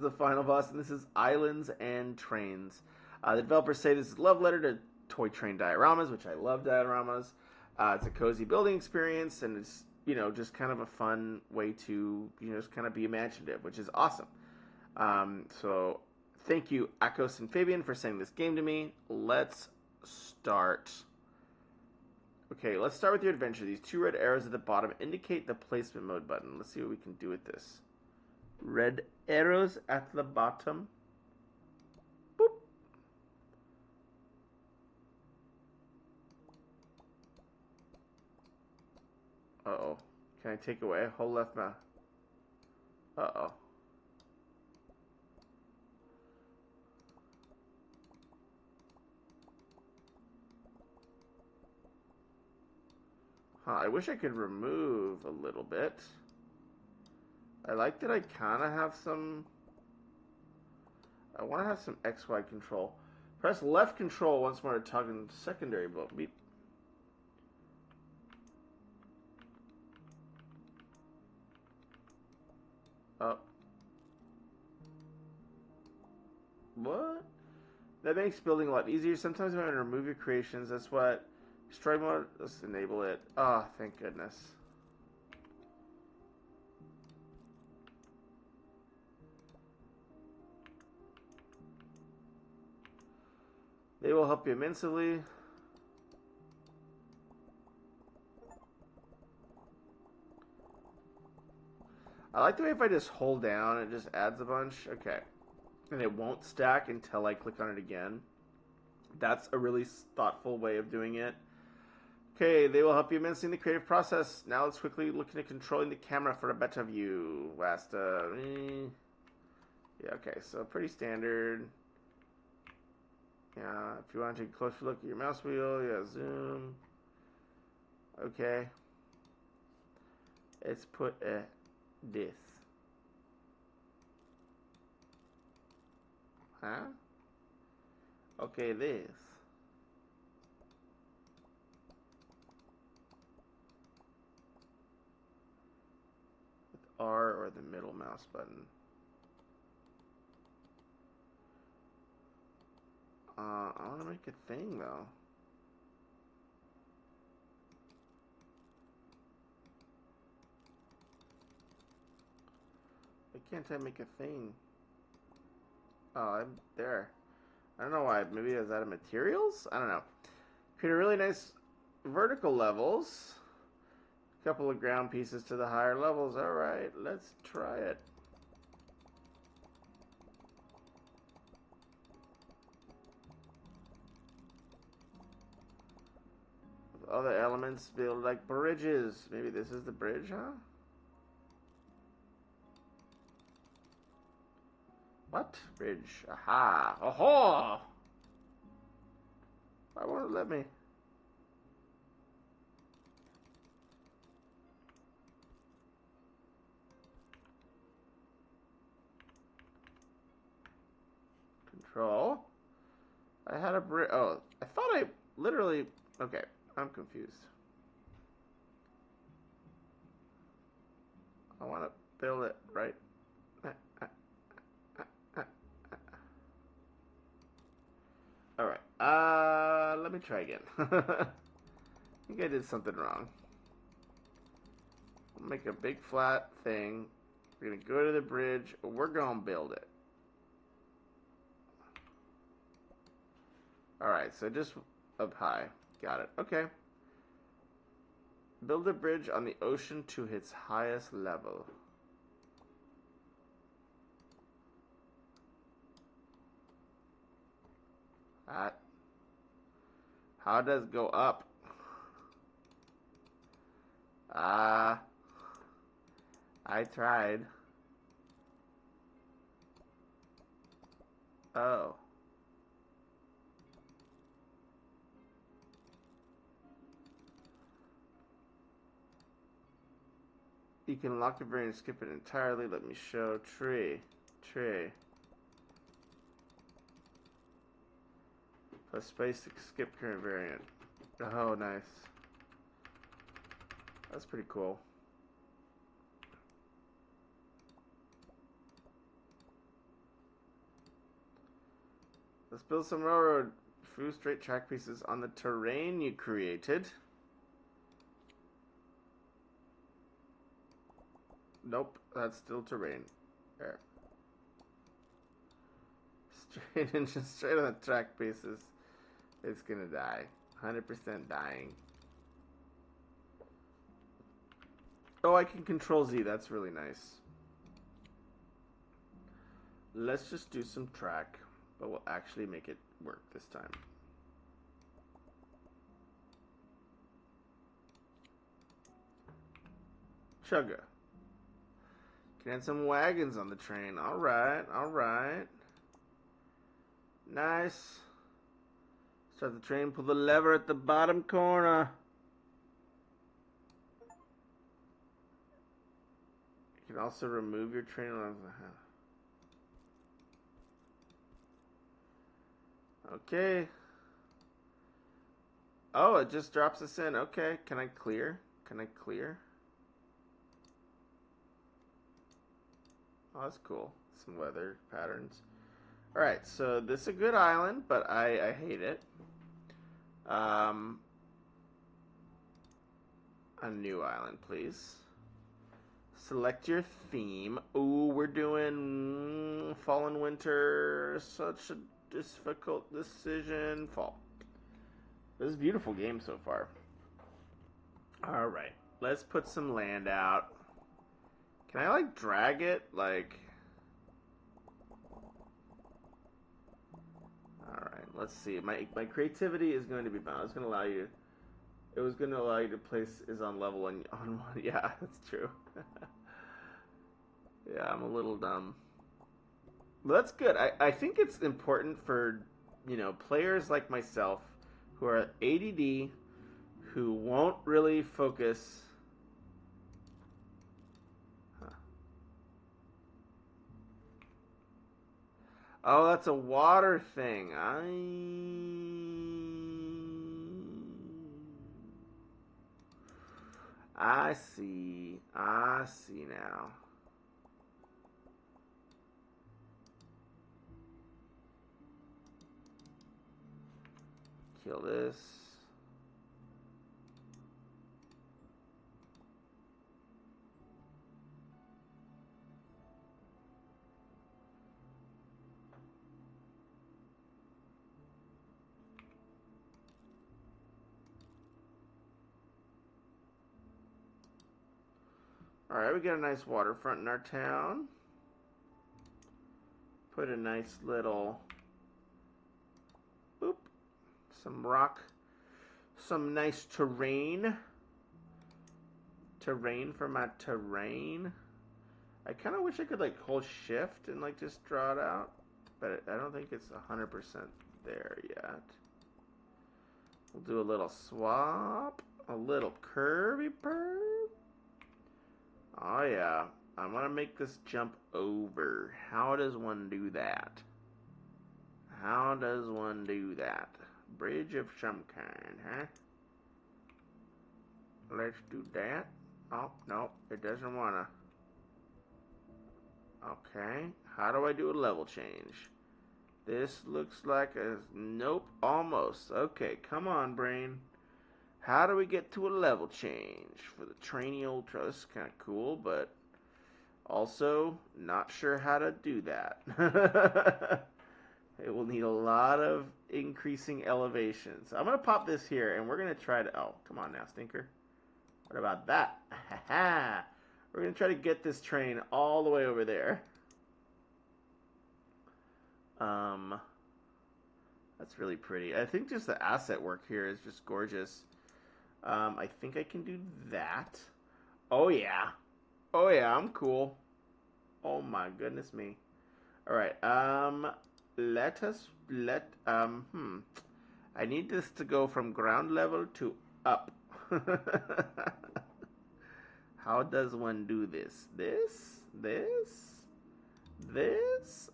The final boss, and this is Islands and Trains. The developers say this is a love letter to toy train dioramas, which I love dioramas. It's a cozy building experience, and it's just kind of a fun way to just kind of be imaginative, which is awesome. So thank you, Akos and Fabian, for sending this game to me. Let's start. Okay, let's start with your adventure. These two red arrows at the bottom indicate the placement mode button. Let's see what we can do with this. Red arrows at the bottom. Boop. Uh-oh. Can I take away? Hold left mouse. Uh-oh. Huh, I wish I could remove a little bit. I like that I kind of have some... I want to have some XY control. Press left control once more to toggle secondary mode. Beep. Oh. What? That makes building a lot easier. Sometimes when I remove your creations, that's what... Destroy mode, let's enable it. Oh, thank goodness. They will help you immensely. I like the way if I just hold down, it just adds a bunch. Okay. And it won't stack until I click on it again. That's a really thoughtful way of doing it. Okay, they will help you immensely in the creative process. Now let's quickly look into controlling the camera for a better view. Wasta. Yeah, okay, so pretty standard. Yeah, if you want to take a closer look at your mouse wheel, yeah, zoom. Okay. Let's put this. Huh? Okay, this. With R or the middle mouse button. I want to make a thing though. Why can't I make a thing? Oh, I'm there. I don't know why. Maybe is that a materials? I don't know. Create a really nice vertical levels. A couple of ground pieces to the higher levels. All right, let's try it. Other elements build like bridges. Maybe this is the bridge, huh? What? Bridge. Aha. Oh! Why won't it let me? Control. I had a bridge. Oh, I thought I literally... Okay, I'm confused. I want to build it right. Alright, let me try again. I think I did something wrong. I'll make a big flat thing. We're gonna go to the bridge. We're gonna build it. Alright, so just up high. Got it. Okay. Build a bridge on the ocean to its highest level. That. How does go up? I tried. Oh. You can lock the variant and skip it entirely. Let me show. Tree. Plus space to skip current variant. Oh, nice. That's pretty cool. Let's build some railroad. Few straight track pieces on the terrain you created. Nope, that's still terrain. There. Straight and just straight on the track pieces. It's gonna die. 100% dying. Oh, I can control Z. That's really nice. Let's just do some track, but we'll actually make it work this time. Chugga. Can add some wagons on the train. Alright, alright. Nice. Start the train, pull the lever at the bottom corner. You can also remove your train. Okay. Oh, it just drops us in. Okay, can I clear? Can I clear? Oh, that's cool. Some weather patterns. Alright, so this is a good island, but I hate it. A new island, please. Select your theme. Ooh, we're doing fall and winter. Such a difficult decision. Fall. This is a beautiful game so far. Alright, let's put some land out. Can I, like, drag it? Like... Alright, let's see. My creativity is going to be bound. It's going to allow you... It was going to allow you to place is on level on one. Yeah, that's true. Yeah, I'm a little dumb. But that's good. I think it's important for, you know, players like myself who are ADD, who won't really focus... Oh, that's a water thing. I see. I see now. Kill this. Alright, we got a nice waterfront in our town. Put a nice little... Boop. Some rock. Some nice terrain. Terrain for my terrain. I kind of wish I could, like, hold shift and, like, just draw it out. But I don't think it's 100% there yet. We'll do a little swap. A little curvy perv. Oh yeah, I'm gonna make this jump over. How does one do that? How does one do that? Bridge of some kind, huh? Let's do that. Oh, no, it doesn't wanna. Okay, how do I do a level change? This looks like a... Nope, almost. Okay, come on, brain. How do we get to a level change for the trainy old truck? This is kind of cool, but also not sure how to do that. It will need a lot of increasing elevations. I'm going to pop this here, and we're going to try to... Oh, come on now, stinker. What about that? We're going to try to get this train all the way over there. That's really pretty. I think just the asset work here is just gorgeous. I think I can do that. Oh yeah. Oh yeah, I'm cool. Oh my goodness me. Alright, I need this to go from ground level to up. How does one do this? This?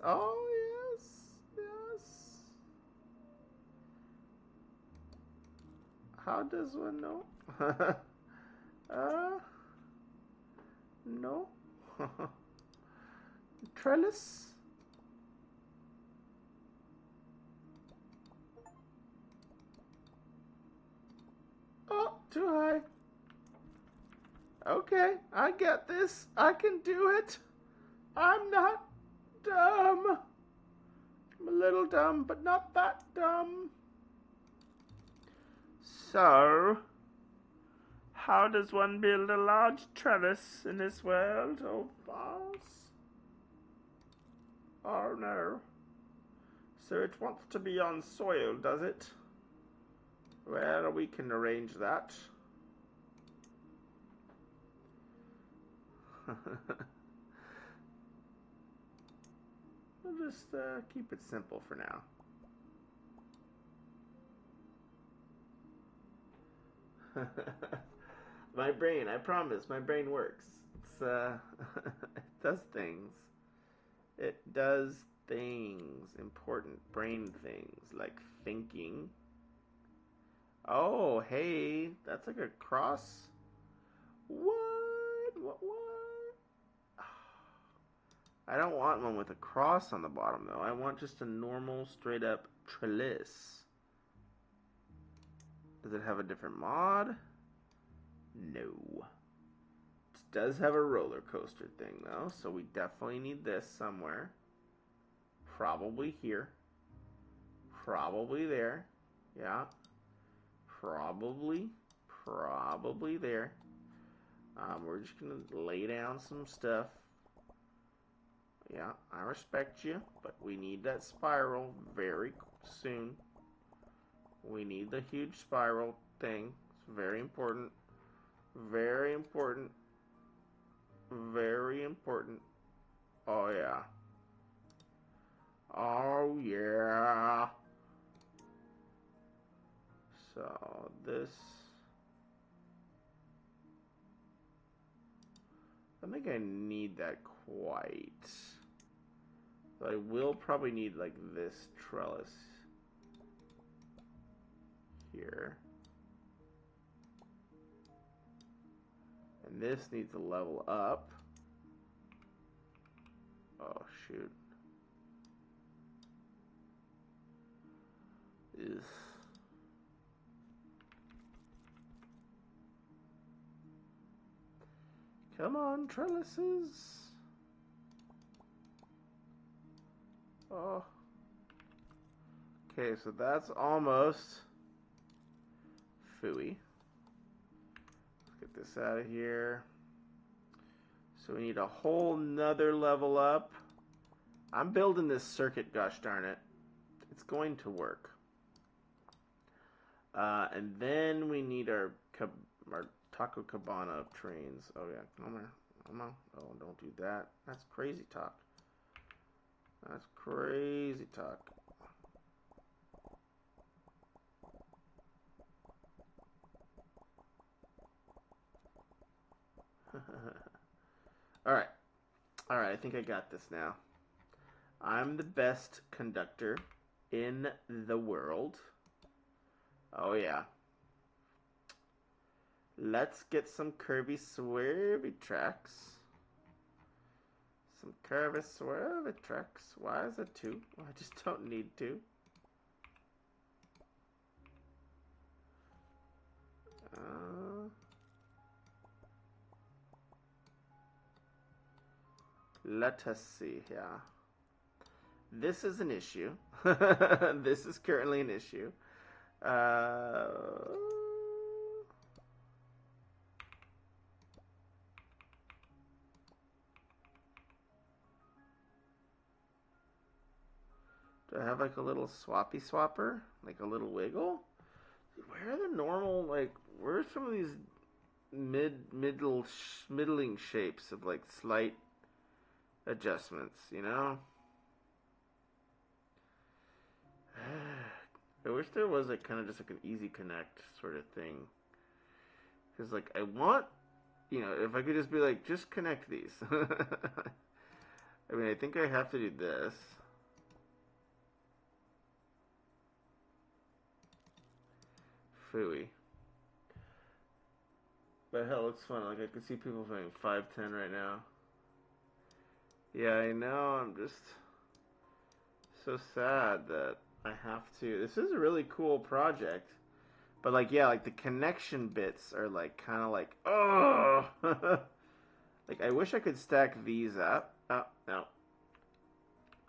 Oh yes. How does one know? No. Trellis. Okay, I get this. I can do it. I'm not dumb. I'm a little dumb, but not that dumb. So, how does one build a large trellis in this world, old boss? Oh no. So it wants to be on soil, does it? Well, we can arrange that. We'll just keep it simple for now. My brain, I promise, my brain works. It's it does things. It does things, important brain things like thinking. Oh, hey, that's like a cross. What? What? I don't want one with a cross on the bottom though. I want just a normal straight up trellis. Does it have a different mod? No. It does have a roller coaster thing though, so we definitely need this somewhere. Probably here. Probably there. Yeah. Probably there. We're just gonna lay down some stuff. Yeah, I respect you, but we need that spiral very soon. We need the huge spiral thing. It's very important. Very important. Very important. Oh yeah. Oh yeah. So this, I think I need that quite. But I will probably need like this trellis here. And this needs to level up. Oh shoot. Ugh. Come on, trellises. Oh. Okay, so that's almost phooey. Let's get this out of here. So we need a whole nother level up. I'm building this circuit, gosh darn it. It's going to work. And then we need our Taco Cabana trains. Oh yeah, come on, come on. Oh, don't do that. That's crazy talk. That's crazy talk. Alright. Alright, I think I got this now. I'm the best conductor in the world. Oh yeah. Let's get some curvy swervy tracks. Some curvy swervy tracks. Why is it 2? Well, I just don't need 2. Let us see here. This is an issue. This is currently an issue. Do I have like a little swappy swapper? Like a little wiggle? Where are the normal, like, where are some of these middling shapes of like slight adjustments, you know? I wish there was like kind of just like an easy connect sort of thing. Because like I want, you know, if I could just be like, just connect these. I mean, I think I have to do this. Phooey. But hell, it's fun. Like I can see people playing 510 right now. Yeah, I know. I'm just so sad that I have to. This is a really cool project, But like, yeah, like the connection bits are like kind of like, oh, like I wish I could stack these up. Oh no,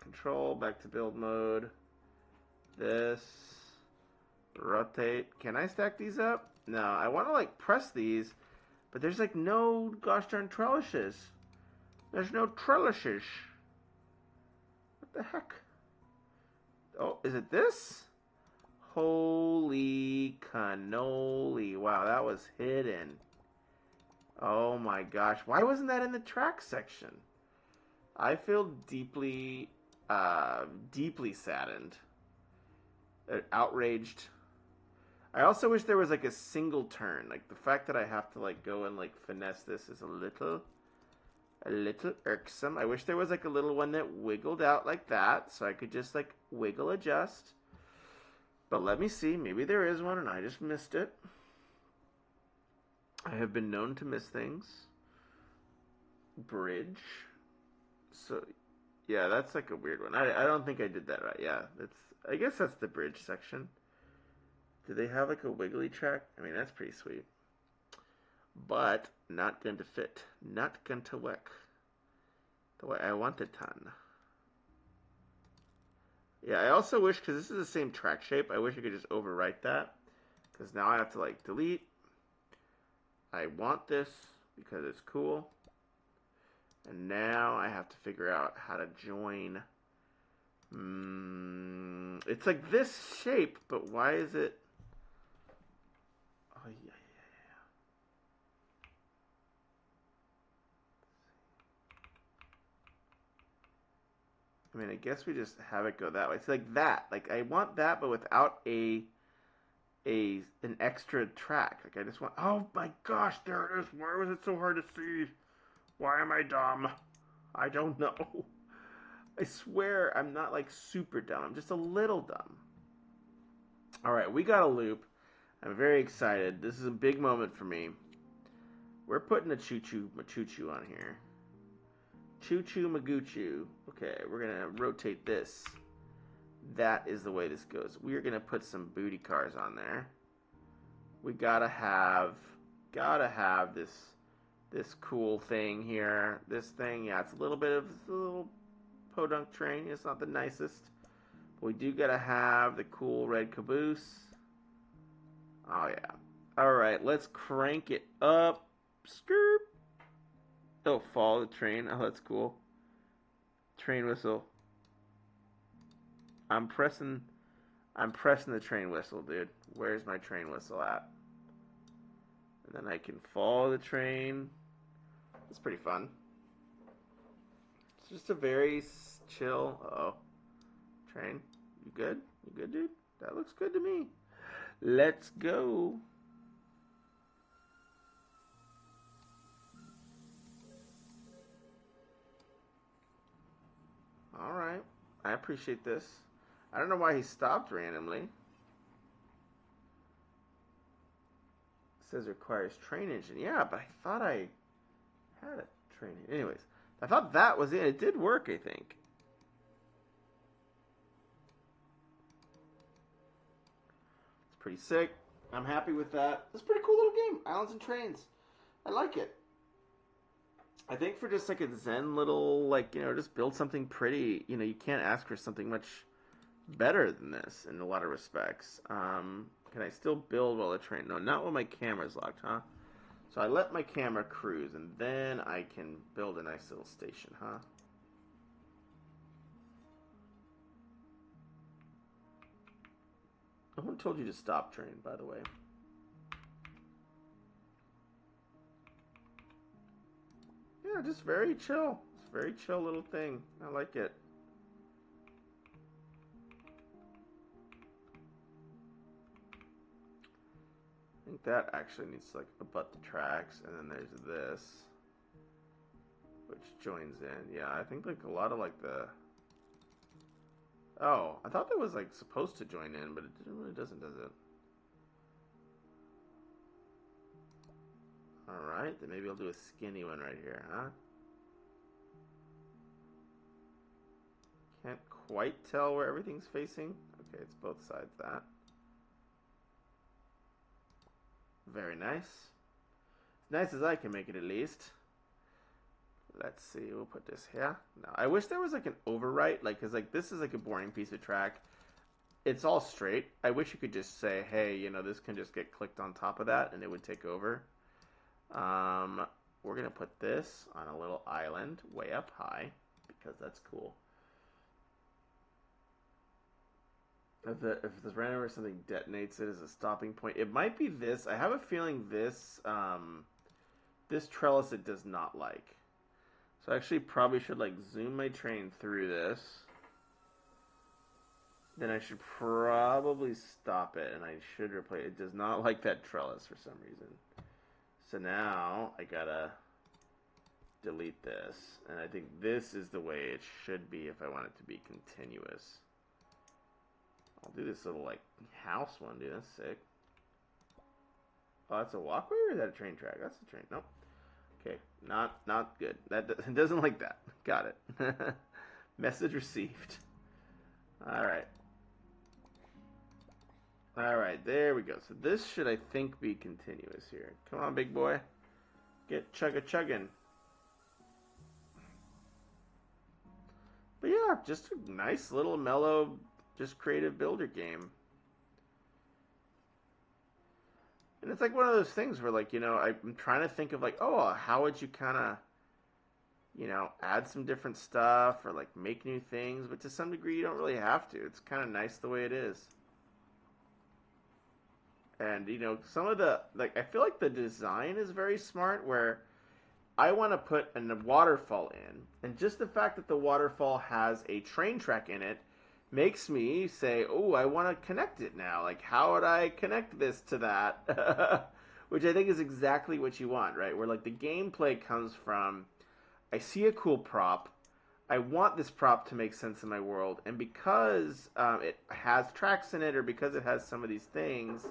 control back to build mode. This rotate. Can I stack these up? No, I want to like press these, but there's like no gosh darn trellises. There's no trellises. What the heck? Oh, is it this? Holy cannoli. Wow, that was hidden. Oh my gosh. Why wasn't that in the track section? I feel deeply, deeply saddened. Outraged. I also wish there was like a single turn. Like the fact that I have to like go and like finesse this is a little irksome. I wish there was like a little one that wiggled out like that so I could just like wiggle adjust. But let me see. Maybe there is one and I just missed it. I have been known to miss things. Bridge. So, yeah, that's like a weird one. I don't think I did that right. Yeah, I guess that's the bridge section. Do they have like a wiggly track? I mean, that's pretty sweet. But not going to fit. Not going to work the way I want it done. Yeah, I also wish, because this is the same track shape, I wish I could just overwrite that. Because now I have to like delete. I want this because it's cool. And now I have to figure out how to join. It's like this shape, but why is it? Oh, yeah. I mean, I guess we just have it go that way. It's like that. Like, I want that, but without an extra track. Like, I just want... Oh, my gosh, there it is. Why was it so hard to see? Why am I dumb? I don't know. I swear I'm not, like, super dumb. I'm just a little dumb. All right, we got a loop. I'm very excited. This is a big moment for me. We're putting a choo-choo Machuchu on here. Choo-choo Maguchu. Okay, we're going to rotate this. That is the way this goes. We are going to put some booty cars on there. We gotta have this cool thing here. This thing, yeah, it's a little bit of a little podunk train. It's not the nicest. But we do gotta have the cool red caboose. Oh yeah. Alright, let's crank it up. Skirt. Oh, follow the train. Oh, that's cool. Train whistle. I'm pressing the train whistle, dude. Where's my train whistle at? And then I can follow the train. It's pretty fun. It's just a very chill... Uh-oh. Train. You good? You good, dude? That looks good to me. Let's go. Alright. I appreciate this. I don't know why he stopped randomly. It says requires train engine. Yeah, but I thought I had a train. Anyways, I thought that was it. It did work, I think. It's pretty sick. I'm happy with that. It's a pretty cool little game. Islands and Trains. I like it. I think for just like a zen little, like, you know, just build something pretty. You know, you can't ask for something much better than this in a lot of respects. Can I still build while the train? No, not when my camera's locked, huh? So I let my camera cruise, and then I can build a nice little station, huh? No one told you to stop train, by the way. Yeah, just very chill. It's a very chill little thing. I like it. I think that actually needs to like abut the tracks, and then there's this, which joins in. Yeah, I think like a lot of like the... Oh, I thought that was like supposed to join in, but it really doesn't, does it? Alright, then maybe I'll do a skinny one right here, huh? Can't quite tell where everything's facing. Okay, it's both sides that. Very nice. As nice as I can make it, at least. Let's see. We'll put this here. Now, I wish there was like an overwrite, like, because like this is like a boring piece of track. It's all straight. I wish you could just say, hey, you know, this can just get clicked on top of that, and it would take over. We're gonna put this on a little island way up high because that's cool. If this random or something detonates it as a stopping point, it might be this. I have a feeling this this trellis it does not like. So I actually probably should like zoom my train through this. Then I should probably stop it, and I should replace it. It does not like that trellis for some reason. So now I gotta delete this, and I think this is the way it should be if I want it to be continuous. I'll do this little like house one, dude. That's sick. Oh, that's a walkway, or is that a train track? That's a train. Nope. Okay, not good. That doesn't like that. Got it. Message received. All right. Alright, there we go. So this should, I think, be continuous here. Come on, big boy. Get chugga-chugging. But yeah, just a nice little mellow, just creative builder game. And it's like one of those things where, like, you know, I'm trying to think of, like, oh, how would you kind of, you know, add some different stuff or, like, make new things. But to some degree, you don't really have to. It's kind of nice the way it is. And, you know, some of the, like, I feel like the design is very smart where I want to put a waterfall in. And just the fact that the waterfall has a train track in it makes me say, oh, I want to connect it now. Like, how would I connect this to that? Which I think is exactly what you want, right? Where, like, the gameplay comes from, I see a cool prop. I want this prop to make sense in my world. And because it has tracks in it or because it has some of these things...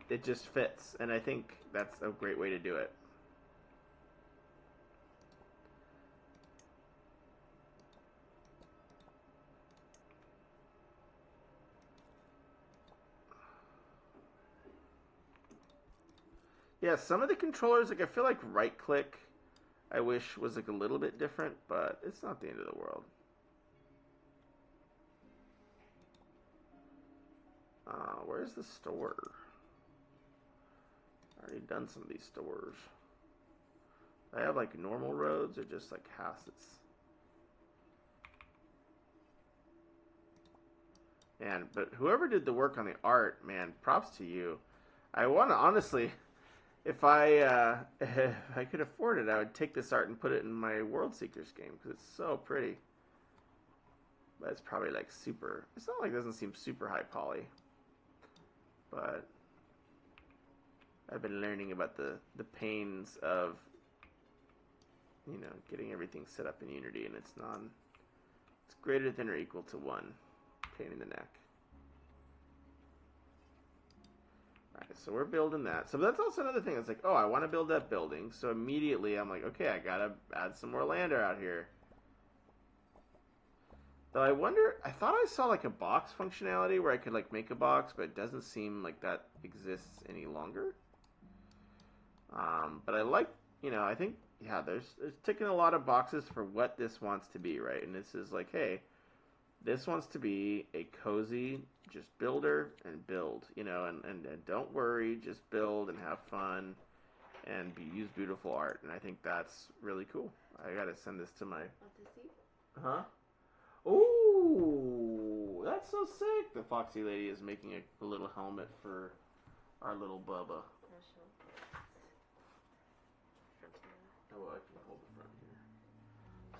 it just fits, and I think that's a great way to do it. Yeah, some of the controllers, like I feel like right click, I wish was like a little bit different, but it's not the end of the world. Where's the store? I already done some of these stores. I have like normal roads or just like houses. Man, but whoever did the work on the art, man, props to you. I want to honestly, if I could afford it, I would take this art and put it in my World Seekers game because it's so pretty. But it's probably like super. It's not like it doesn't seem super high poly. But I've been learning about the pains of, you know, getting everything set up in Unity, and it's greater than or equal to 1 pain in the neck. Alright, so we're building that. So that's also another thing. It's like, oh, I want to build that building. So immediately I'm like, okay, I gotta add some more land out here. Though I wonder, I thought I saw like a box functionality where I could like make a box, but it doesn't seem like that exists any longer. But I like, you know, I think, yeah, there's ticking a lot of boxes for what this wants to be, right? And this is like, hey, this wants to be a cozy, just builder and build, you know, and don't worry, just build and have fun and use beautiful art. And I think that's really cool. I gotta send this to my... Want to see? Huh? Ooh, that's so sick. The Foxy Lady is making a little helmet for our little Bubba. Oh, I can hold the front here.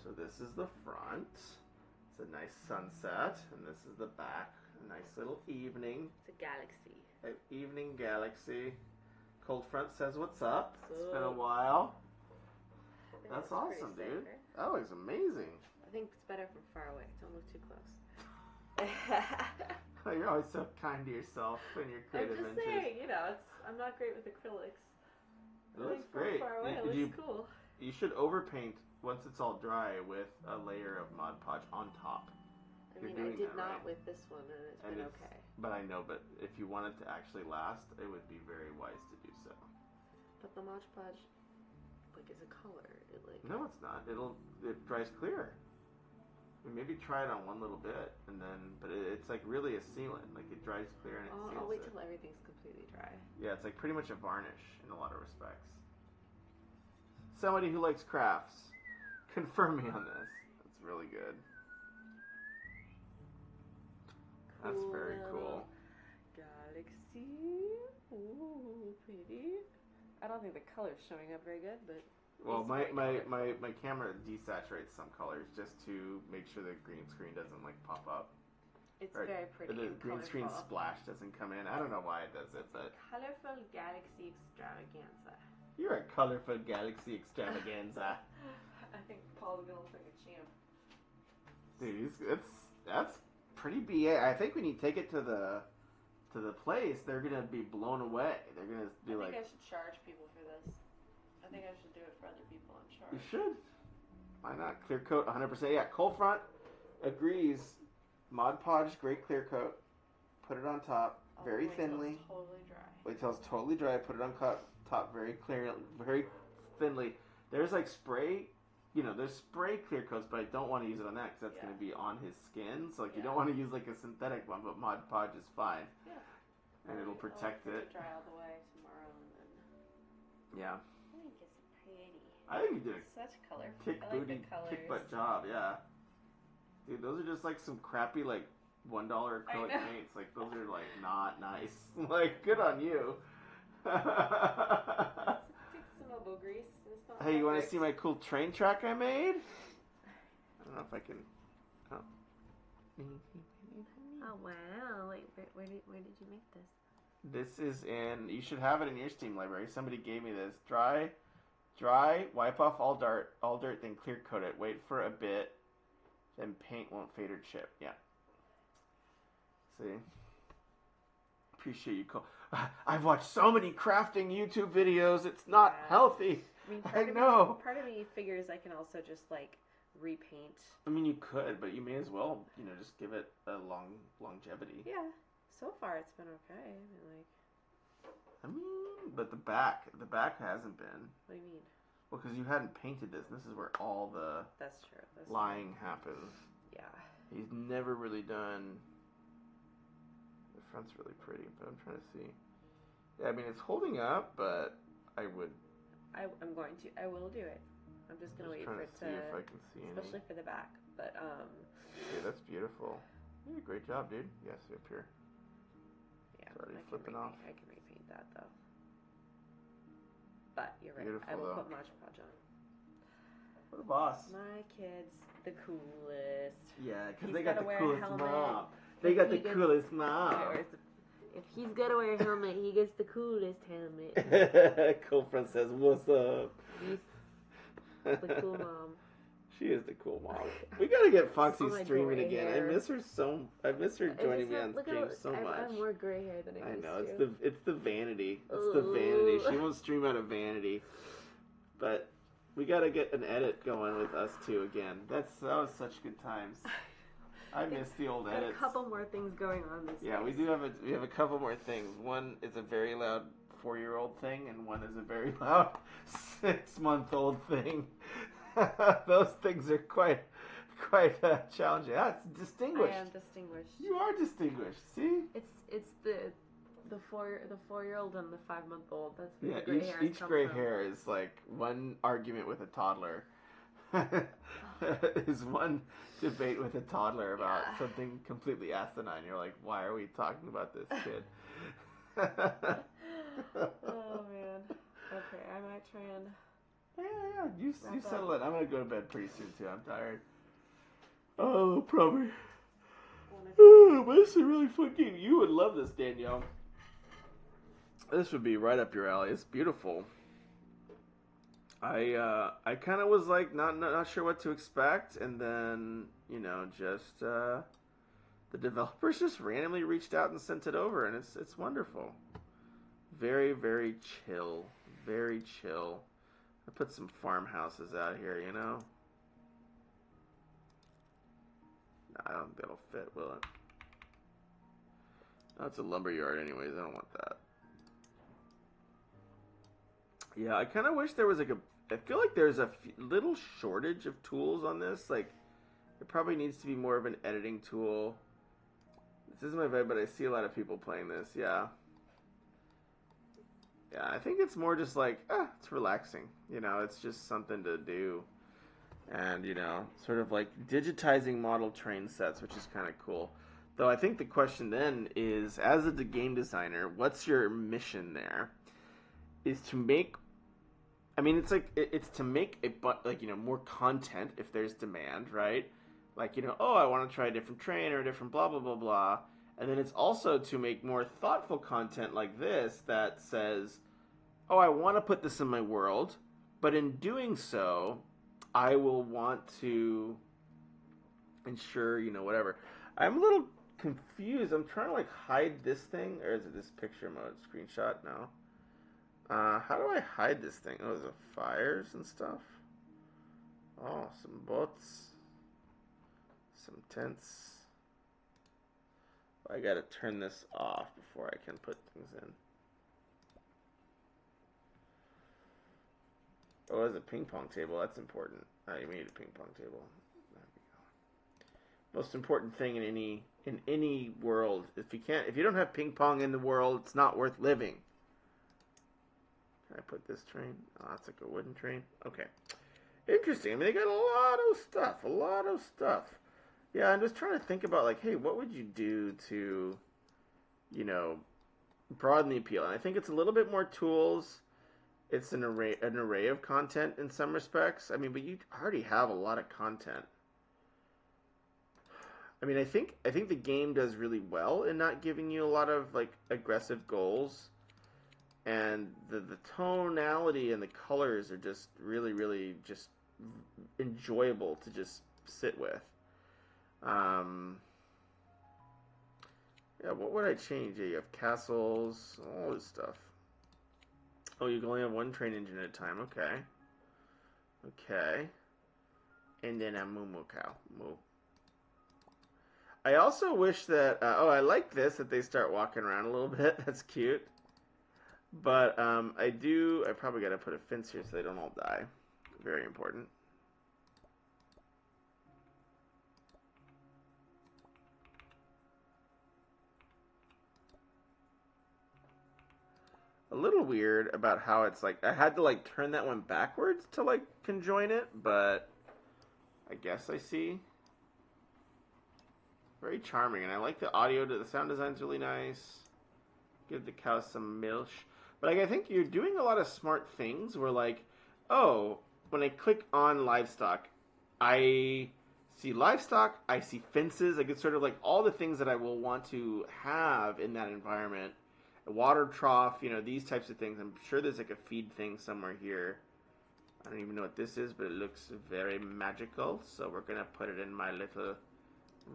So this is the front. It's a nice sunset, and this is the back. A nice little evening. It's a galaxy. An evening galaxy. Cold Front says, "What's up? So, it's been a while." That's awesome, sick, dude. right? That looks amazing. I think it's better from far away. Don't look too close. You're always so kind to yourself in your creative I'm just ventures. saying, you know, I'm not great with acrylics. It looks great. From far away, it looks cool. You should overpaint once it's all dry with a layer of Mod Podge on top. I mean, I getting did that not right. with this one, and it's been okay. But I know, but if you want it to actually last, it would be very wise to do so. But the Mod Podge, like, is a color. It like. No, it's not. It dries clear. Maybe try it on one little bit, and then, but it's like really a sealant. Like it dries clear and it seals. I'll wait till everything's completely dry. Yeah, it's like pretty much a varnish in a lot of respects. Somebody who likes crafts, confirm me on this. That's really good. That's very cool. Galaxy. Ooh, pretty. I don't think the color's showing up very good, but. Well, my camera desaturates some colors just to make sure the green screen doesn't like pop up. It's very pretty. The green screen splash doesn't come in. I don't know why it does it, but colorful galaxy extravaganza. You're a colorful galaxy extravaganza. I think Paul's gonna look like a champ. Dude, that's pretty BA. I think when you take it to the place, they're gonna be blown away. They're gonna be I think I should charge people for this. I think I should do it for other people and charge. You should. Why not? Clear coat, 100%. Yeah, cold front agrees. Mod Podge, great clear coat. Put it on top, very thinly. Till it's totally dry. Wait till it's totally dry. Put it on top very clear, very thinly. There's like spray, there's spray clear coats, but I don't want to use it on that because that's going to be on his skin. So like you don't want to use like a synthetic one, but Mod Podge is fine. Yeah. And it'll protect it. Dry all the way tomorrow and then. Yeah. I think it's pretty. I think you did such color. Kick booty, kick butt job. Yeah. Dude, those are just like some crappy like $1 acrylic paints. Like those are like not nice. Like good on you. Some elbow grease. It's not Hey, you want to see my cool train track I made? I don't know if I can. Oh. Oh wow! Wait, where did you make this? This is in. You should have it in your Steam library. Somebody gave me this. Dry. Wipe off all dirt, then clear coat it. Wait for a bit. Then paint won't fade or chip. Yeah. See? Appreciate you. I've watched so many crafting YouTube videos. It's not healthy. I mean, I know. Part of me figures I can also just like repaint. I mean, you could, but you may as well, just give it a longevity. Yeah. So far, it's been okay. But the back hasn't been. What do you mean? Well, because you hadn't painted this. This is where all the That's true. lying happens. Yeah. He's never really done. The front's really pretty, but I'm trying to see. Yeah, I mean it's holding up, but I will do it. I'm just gonna wait for it to see if I can see especially for the back. But Okay, that's beautiful. You did a great job, dude. Yes, up here. Yeah. It's already flipping off. I can repaint that though. But you're right. Beautiful, I will though. put Mod Podge on. What a boss. My kid's the coolest. Yeah, because He's they got the gotta wear a coolest helmet. mom. They got the coolest mom. If he's gotta wear a helmet, he gets the coolest helmet. Cold Front says, "What's up?" He's the cool mom. She is the cool mom. We gotta get Foxy my streaming gray again. hair. I miss her joining me on stream so much. I have more gray hair than I used know to. it's the vanity. It's the vanity. She won't stream out of vanity. But we gotta get an edit going with us two again. That was such good times. I miss the old edits. A couple more things going on these days. Yeah, we have a couple more things. One is a very loud 4-year-old thing, and one is a very loud 6-month-old thing. Those things are quite challenging. Yeah, it's distinguished. I am distinguished. You are distinguished. See? It's the 4-year-old and the 5-month-old. That's where the gray hair each gray hair is like one argument with a toddler. Is one debate with a toddler about something completely asinine. You're like, why are we talking about this kid? Oh man. Okay, I might try and. Yeah. You settle it. I'm gonna go to bed pretty soon too. I'm tired. Oh, probably. But this is a really fun game. You would love this, Danielle. This would be right up your alley. It's beautiful. I kind of was like not sure what to expect, and then just the developers just randomly reached out and sent it over, and it's wonderful. Very, very chill. Very chill. I put some farmhouses out here, I don't think that'll fit, will it? That's a lumber yard anyways. I don't want that. Yeah, I kind of wish there was like a... I feel like there's a little shortage of tools on this. Like, it probably needs to be more of an editing tool. This isn't my vibe, but I see a lot of people playing this. Yeah. Yeah, I think it's more just like, it's relaxing. You know, it's just something to do. And, you know, sort of like digitizing model train sets, which is kind of cool. Though I think the question then is, as a game designer, what's your mission there? Is to make... I mean, it's like, it's to make like, you know, more content if there's demand, right? Like, you know, oh, I want to try a different train or a different blah, blah, blah, blah. And then it's also to make more thoughtful content like this that says, oh, I want to put this in my world, but in doing so, I will want to ensure, you know, whatever. I'm a little confused. I'm trying to, like, hide this thing, or is it this picture mode screenshot now? How do I hide this thing? Oh, is it fires and stuff? Oh, some boats. Some tents. I gotta turn this off before I can put things in. Oh, there's a ping pong table. That's important. You need a ping pong table. There we go. Most important thing in any world. If you don't have ping pong in the world, it's not worth living. Can I put this train? Oh, that's like a wooden train. Okay. Interesting. I mean, they got a lot of stuff. A lot of stuff. Yeah, I'm just trying to think about, like, hey, what would you do to, you know, broaden the appeal? And I think it's a little bit more tools. It's an array of content in some respects. I mean, but you already have a lot of content. I mean, I think the game does really well in not giving you a lot of, like, aggressive goals. And the tonality and the colors are just really, really just enjoyable to just sit with. Yeah, what would I change? Yeah, you have castles, all this stuff. Oh, you can only have one train engine at a time. Okay. Okay. And then a moo cow. Moo. I also wish that... I like this, that they start walking around a little bit. That's cute. But I probably got to put a fence here so they don't all die. Very important. A little weird about how it's like, I had to like turn that one backwards to like conjoin it, but I guess I see. Very charming, and I like the audio, the sound design's really nice. Give the cow some milk. But like, I think you're doing a lot of smart things where like, oh, when I click on livestock, I see livestock, I see fences. Like, it's sort of like all the things that I will want to have in that environment. A water trough, you know, these types of things. I'm sure there's like a feed thing somewhere here. I don't even know what this is, but it looks very magical. So we're going to put it in my little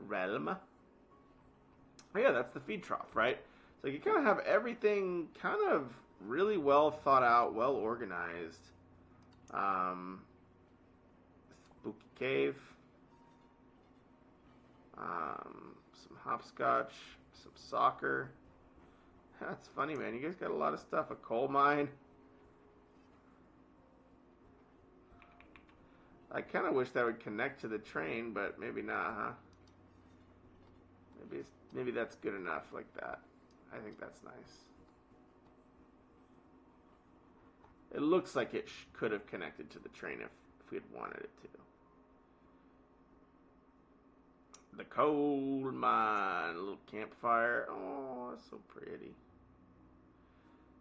realm. Oh yeah, that's the feed trough, right? So you kind of have everything kind of really well thought out, well organized. Spooky cave. Some hopscotch. Some soccer. That's funny, man. You guys got a lot of stuff. A coal mine. I kind of wish that would connect to the train, but maybe not, huh? Maybe that's good enough like that. I think that's nice. It looks like it could have connected to the train if we had wanted it to. The coal mine. A little campfire. Oh, that's so pretty.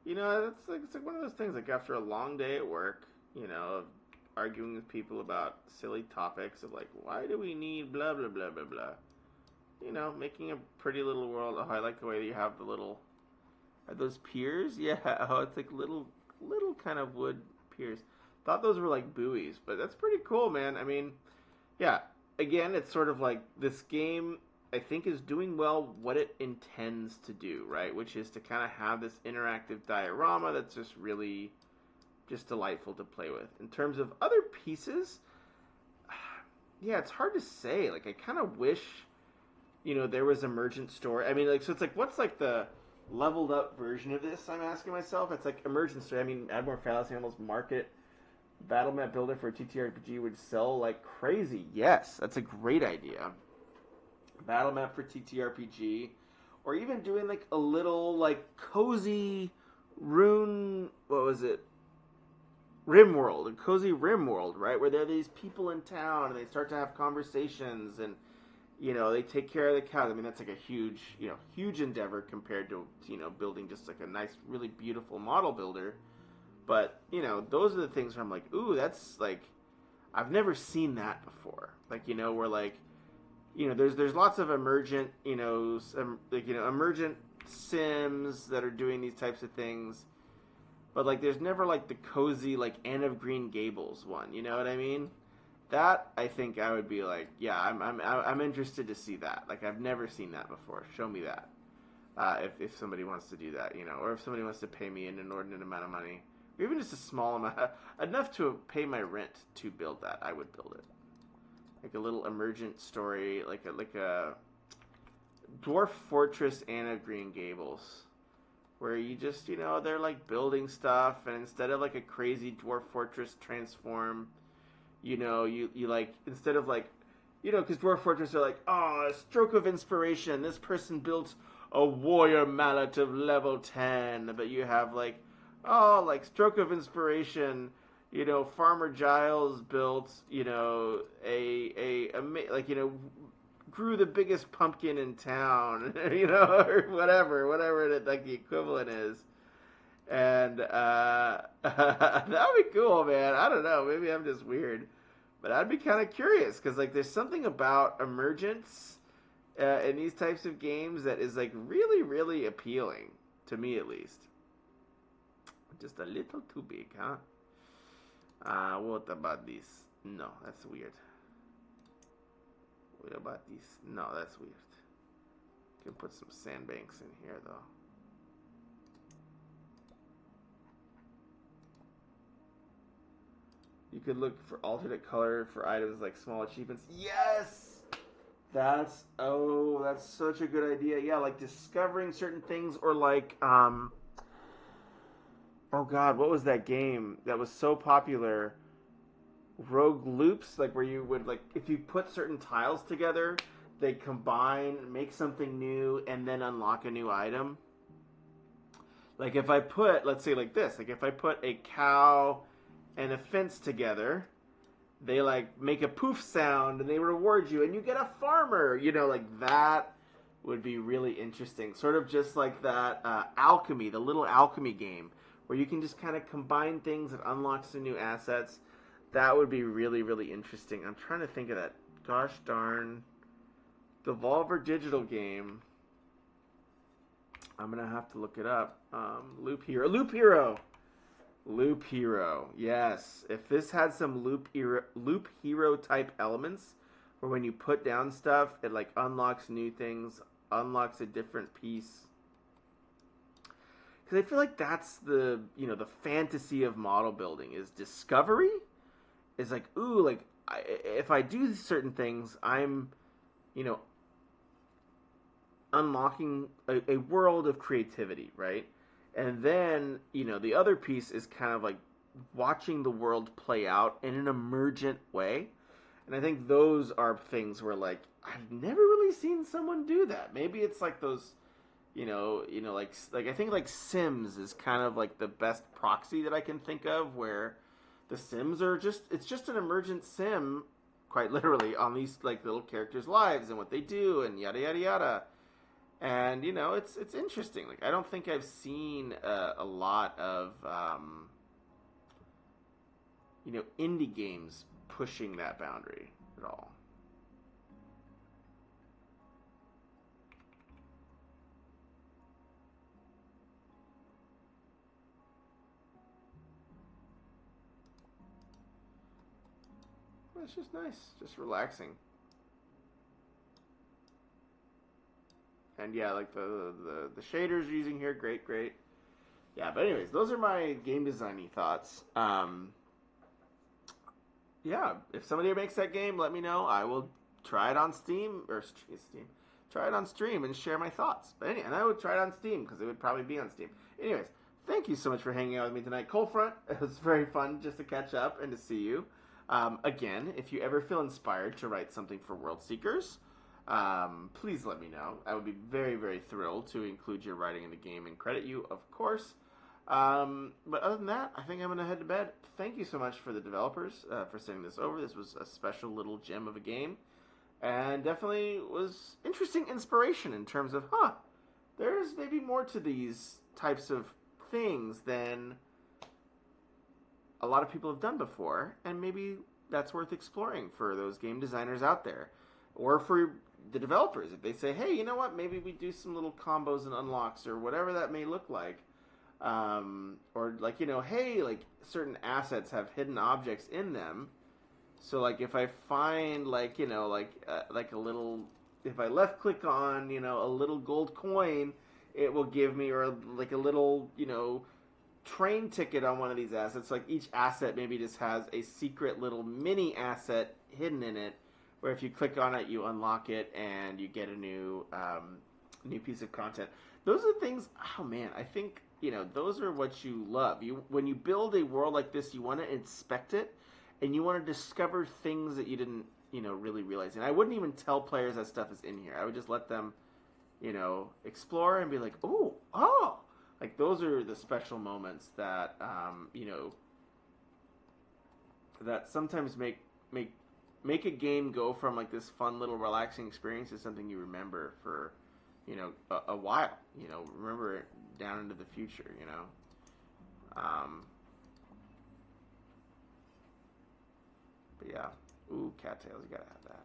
You know, it's like one of those things, like after a long day at work, you know, arguing with people about silly topics of like, why do we need blah, blah, blah, blah, blah. You know, making a pretty little world. Oh, I like the way that you have the little... Are those piers? Yeah, oh, it's like little kind of wood piers. Thought those were like buoys, but that's pretty cool, man. I mean, yeah, again, it's sort of like this game... I think is doing well what it intends to do, right? Which is to kind of have this interactive diorama that's just really just delightful to play with. In terms of other pieces, yeah, it's hard to say. Like, I kind of wish there was emergent story. I mean, like, so it's like, what's like the leveled up version of this? I'm asking myself. It's like emergent story. I mean, add more fallacy handles, market battle map builder for a TTRPG would sell like crazy. Yes, that's a great idea. Battle map for TTRPG, or even doing like a little like cozy rune. What was it? Rimworld, a cozy Rimworld, right? Where there are these people in town and they start to have conversations and they take care of the cows. I mean, that's like a huge endeavor compared to building just like a nice, really beautiful model builder. But those are the things where I'm like, ooh, that's like, I've never seen that before. Like, where like, there's lots of emergent, emergent sims that are doing these types of things. But like, there's never like the cozy like Anne of Green Gables one. You know what I mean? That I think I would be like, yeah, I'm interested to see that. Like, I've never seen that before. Show me that. If somebody wants to do that, or if somebody wants to pay me an inordinate amount of money, or even just a small amount, enough to pay my rent to build that, I would build it. Like a little emergent story, like a Dwarf Fortress Anne of Green Gables, where you just they're like building stuff, and instead of like a crazy Dwarf Fortress transform, you like, instead of like, because Dwarf Fortress are like, oh, a stroke of inspiration, this person built a warrior mallet of level 10, but you have like, oh, like stroke of inspiration, Farmer Giles built, like, grew the biggest pumpkin in town, or whatever it, like the equivalent is. And that would be cool, man. I don't know. Maybe I'm just weird. But I'd be kind of curious because, like, there's something about emergence in these types of games that is, like, really, really appealing. To me, at least. Just a little too big, huh? What about this? No, that's weird. What about this? No, that's weird. Can put some sandbanks in here, though. You could look for alternate color for items like small achievements. Yes! That's such a good idea. Yeah, like discovering certain things, or like, oh god, what was that game that was so popular? Rogue Loops, like where you would, like, if you put certain tiles together, they combine, make something new, and then unlock a new item. Like if I put, let's say like this, like if I put a cow and a fence together, they like make a poof sound and they reward you and you get a farmer, like that would be really interesting. Sort of just like that alchemy, the little alchemy game where you can just kind of combine things that unlocks some new assets. That would be really, really interesting. I'm trying to think of that gosh darn Devolver Digital game. I'm gonna have to look it up. Loop Hero. Yes. If this had some Loop Hero type elements, where when you put down stuff, it like unlocks new things, unlocks a different piece. Because I feel like that's the the fantasy of model building is discovery. Is like, ooh, like if I do certain things, I'm unlocking a world of creativity, right? And then, the other piece is kind of like watching the world play out in an emergent way. And I think those are things where, like, I've never really seen someone do that. Maybe it's like those, like I think like Sims is kind of like the best proxy that I can think of, where the Sims are it's just an emergent sim, quite literally, on these like little characters' lives and what they do and yada yada yada. And it's interesting. Like, I don't think I've seen a lot of indie games pushing that boundary at all. Well, it's just nice, just relaxing. And yeah, like the shaders you're using here, great. Yeah, but anyways, those are my game designy thoughts. Yeah, if somebody makes that game, let me know. I will try it on Steam. try it on stream and share my thoughts. But anyway, and I would try it on Steam because it would probably be on Steam. Anyways, thank you so much for hanging out with me tonight, Coldfront. It was very fun just to catch up and to see you. Again, if you ever feel inspired to write something for World Seekers, please let me know. I would be very, very thrilled to include your writing in the game and credit you, of course. But other than that, I think I'm going to head to bed. Thank you so much for the developers for sending this over. This was a special little gem of a game. And definitely was interesting inspiration in terms of, there's maybe more to these types of things than a lot of people have done before. And maybe that's worth exploring for those game designers out there. Or for the developers, if they say, hey, you know what, maybe we do some little combos and unlocks or whatever that may look like. Or like, hey, like certain assets have hidden objects in them. So like if I find like a little, if I left click on a little gold coin, it will give me, or like a little train ticket on one of these assets. Like each asset maybe just has a secret little mini asset hidden in it, where if you click on it, you unlock it and you get a new piece of content. Those are things. Oh man, I think those are what you love. When you build a world like this, you want to inspect it, and you want to discover things that you didn't really realize. And I wouldn't even tell players that stuff is in here. I would just let them explore and be like, oh, like those are the special moments that that sometimes make a game go from like this fun little relaxing experience to something you remember for a while. Remember it down into the future. But yeah, ooh, cattails, you gotta have that.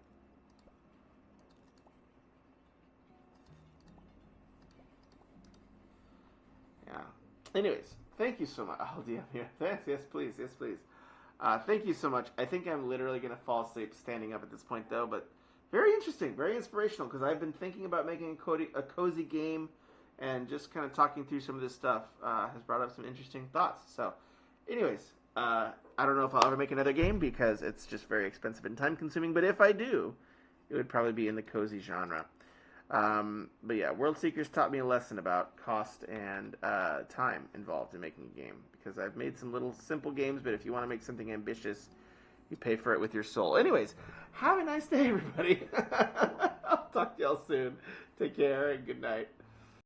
Yeah. Anyways, thank you so much. Oh, DM here. Yes, please. Thank you so much. I think I'm literally gonna fall asleep standing up at this point, though. But very interesting, very inspirational, because I've been thinking about making a cozy game, and just kind of talking through some of this stuff has brought up some interesting thoughts. So, anyways, I don't know if I'll ever make another game because it's just very expensive and time consuming. But if I do, it would probably be in the cozy genre. But yeah, World Seekers taught me a lesson about cost and time involved in making a game, because I've made some little simple games, but if you want to make something ambitious, you pay for it with your soul. Anyways, have a nice day, everybody. I'll talk to y'all soon. Take care and good night.